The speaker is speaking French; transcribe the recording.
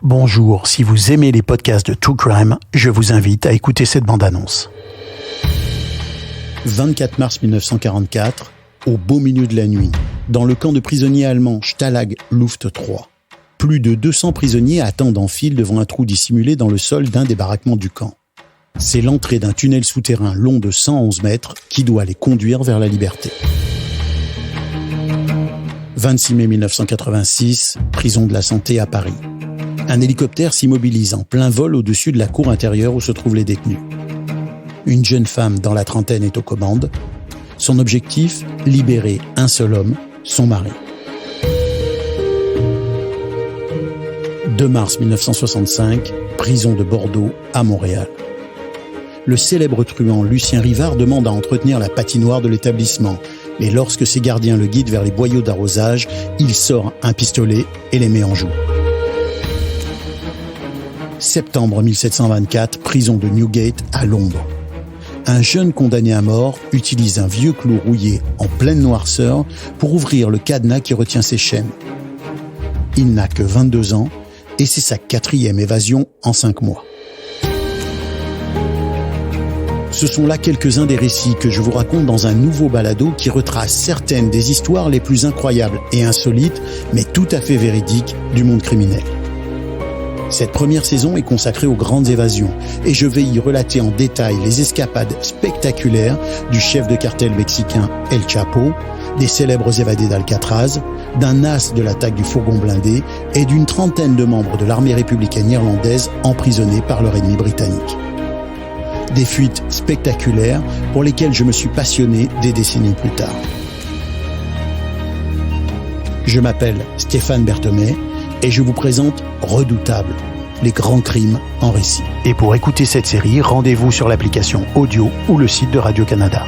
Bonjour, si vous aimez les podcasts de True Crime, je vous invite à écouter cette bande-annonce. 24 mars 1944, au beau milieu de la nuit, dans le camp de prisonniers allemands Stalag Luft 3. Plus de 200 prisonniers attendent en file devant un trou dissimulé dans le sol d'un des baraquements du camp. C'est l'entrée d'un tunnel souterrain long de 111 mètres qui doit les conduire vers la liberté. 26 mai 1986, prison de la Santé à Paris. Un hélicoptère s'immobilise en plein vol au-dessus de la cour intérieure où se trouvent les détenus. Une jeune femme dans la trentaine est aux commandes. Son objectif, libérer un seul homme, son mari. 2 mars 1965, prison de Bordeaux à Montréal. Le célèbre truand Lucien Rivard demande à entretenir la patinoire de l'établissement. Mais lorsque ses gardiens le guident vers les boyaux d'arrosage, il sort un pistolet et les met en joue. Septembre 1724, prison de Newgate à Londres. Un jeune condamné à mort utilise un vieux clou rouillé en pleine noirceur pour ouvrir le cadenas qui retient ses chaînes. Il n'a que 22 ans et c'est sa 4e évasion en 5 mois. Ce sont là quelques-uns des récits que je vous raconte dans un nouveau balado qui retrace certaines des histoires les plus incroyables et insolites, mais tout à fait véridiques, du monde criminel. Cette première saison est consacrée aux grandes évasions et je vais y relater en détail les escapades spectaculaires du chef de cartel mexicain El Chapo, des célèbres évadés d'Alcatraz, d'un as de l'attaque du fourgon blindé et d'une trentaine de membres de l'armée républicaine irlandaise emprisonnés par leur ennemi britannique. Des fuites spectaculaires pour lesquelles je me suis passionné des décennies plus tard. Je m'appelle Stéphane Berthomé et je vous présente Redoutable, les grands crimes en récit. Et pour écouter cette série, rendez-vous sur l'application audio ou le site de Radio-Canada.